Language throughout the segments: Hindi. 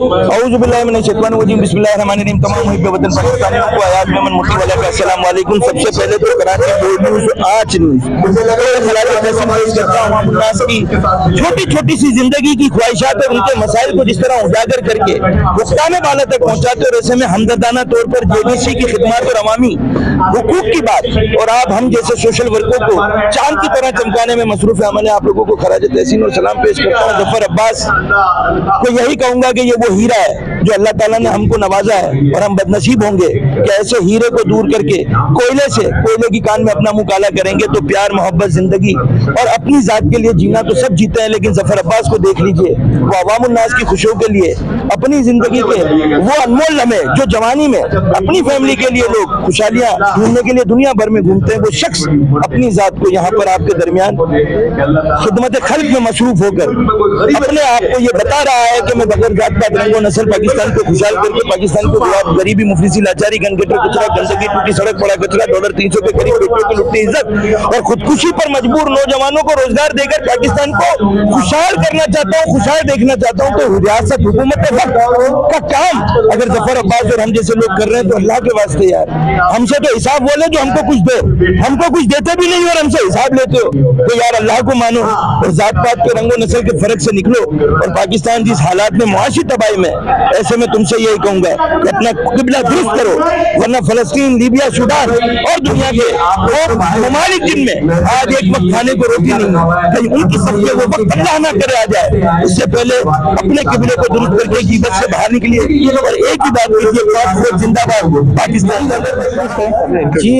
औज़ु बिल्लाहि मिनश शैतानिर रजीम, बिस्मिल्लाहिर्रहमानिर्रहीम। तमाम मुहिब्बे वतन पाकिस्तानियों को आयात मेमन मुफ्ती वाला का अस्सलाम वालेकुम। सबसे पहले तो कराची बोर्ड न्यूज़ आज न्यूज़ की छोटी छोटी सी जिंदगी की ख्वाहिशात और उनके मसाइल को जिस तरह उजागर करके गुफ्ताने वाला तक पहुंचाते और ऐसे में हमदर्दाना तौर पर जेबीसी की खिदमत और अवामी हुकूक की बात और हम जैसे सोशल वर्कों को चांद की तरह चमकाने में मसरूफ अमल है। आप लोगों को खराज तहसीन और सलाम पेश करता हूँ। जफर अब्बास को यही कहूंगा कि ये वो हीरा है जो अल्लाह ताला ने हमको नवाजा है और हम बदनसीब होंगे कि ऐसे हीरे को दूर करके कोयले की कान में अपना मुंह काला करेंगे। तो प्यार, मोहब्बत, जिंदगी और अपनी जात के लिए जीना तो सब जीते हैं, लेकिन जफर अब्बास को देख लीजिए, वो अवामुन नास की खुशियों के लिए अपनी जिंदगी के वो अनमोल लम्हे जो जवानी में अपनी फैमिली के लिए लोग खुशहालियां ढूंढने के लिए दुनिया भर में घूमते हैं, वो शख्स अपनी जात को यहाँ पर आपके दरमियान खिदमत खल्क में मसरूफ होकर अपने आप को ये बता रहा है कि मैं बगैर जात पात रंगो नस्ल पाकिस्तान को खुशहाल करके पाकिस्तान को गरीबी, मुफलिसी, लाचारी, गनगटर, कचरा, गंदगी, टूटी सड़क, पड़ा कचरा, $300 के करीब बेटियों की लुटती इज्जत और खुदकुशी पर मजबूर नौजवानों को रोजगार देकर पाकिस्तान को खुशहाल करना चाहता हूँ, खुशहाल देखना चाहता हूँ। तो रियासत हुकूमत का काम अगर जफर अब्बास और हम जैसे लोग कर रहे हैं तो अल्लाह के वास्ते यार हमसे तो हिसाब बोले जो हमको कुछ दो, हमको कुछ देते भी नहीं और हमसे हिसाब लेते हो। तो यार अल्लाह को मानो और जात पात के रंगो नस्ल के फर्क से निकलो और पाकिस्तान जिस हालात में मुआशी तबाही में, ऐसे में तुमसे यही कहूंगा कि अपना किबला दुरुस्त करो, वरना फलस्तीन, लीबिया, सूडान और दुनिया के वो ममालिक जिनमें आज एक वक्त खाने को रोटी नहीं है, कहीं उनकी सबके वो वक्त अल्लाह ना करे आ जाए, इससे पहले अपने किबले को दुरुस्त करके ग़ीबत से बाहर निकलिए और एक ही बात कीजिए, जिंदाबाद पाकिस्तान। जी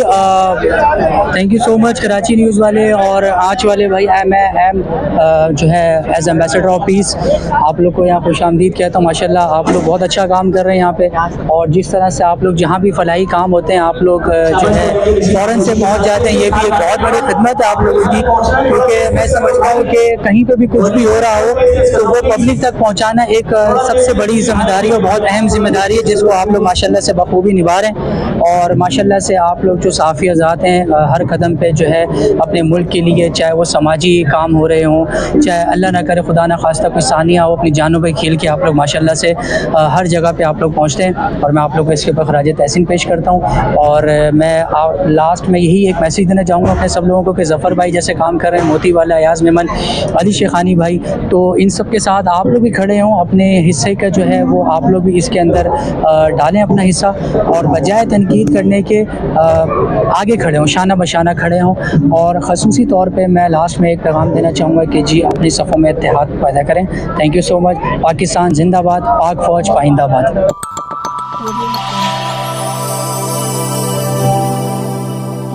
thank you so much Karachi news वाले और आज वाले भाई। मैं जो है एज एम्बेसडर ऑफ पीस आप लोग को यहाँ खुशामदीद कहता हूँ। माशाल्लाह आप लोग बहुत अच्छा काम कर रहे हैं यहाँ पे और जिस तरह से आप लोग जहाँ भी फलाही काम होते हैं आप लोग जो है फ़ौरन से पहुँच जाते हैं। ये भी एक बहुत बड़ी खिदमत है आप लोगों की, क्योंकि मैं समझता हूँ कि कहीं पे भी कुछ भी हो रहा हो तो वो पब्लिक तक पहुँचाना एक सबसे बड़ी जिम्मेदारी और बहुत अहम जिम्मेदारी है, जिसको आप लोग माशाल्लाह से बखूबी निभा रहे हैं। और माशाल्लाह से आप लोग जो साफ़ी आज़ाद हैं हर कदम पे जो है अपने मुल्क के लिए, चाहे वो समाजी काम हो रहे हों, चाहे अल्लाह ना करे खुदा ना खास्ता कोई सानिया हो, अपनी जानों पे खेल के आप लोग माशाल्लाह से हर जगह पे आप लोग पहुँचते हैं और मैं आप लोग को इसके ऊपर खराज तहसीन पेश करता हूँ। और मैं लास्ट में यही एक मैसेज देना चाहूँगा अपने सब लोगों को कि ज़फ़र भाई जैसे काम कर रहे हैं, मोती वाला, अयाज़ मेमन, अली शेखानी भाई, तो इन सब के साथ आप लोग भी खड़े हों, अपने हिस्से का जो है वो आप लोग भी इसके अंदर डालें अपना हिस्सा और बजाय तनकीद करने के आगे खड़े हों, शाना बशाना खड़े हों। और ख़ुसूसी तौर पे मैं लास्ट में एक पैगाम देना चाहूँगा कि जी अपनी सफ़ों में इत्तेहाद पैदा करें। Thank you so much. Pakistan जिंदाबाद, पाक फ़ौज पाइंदाबाद।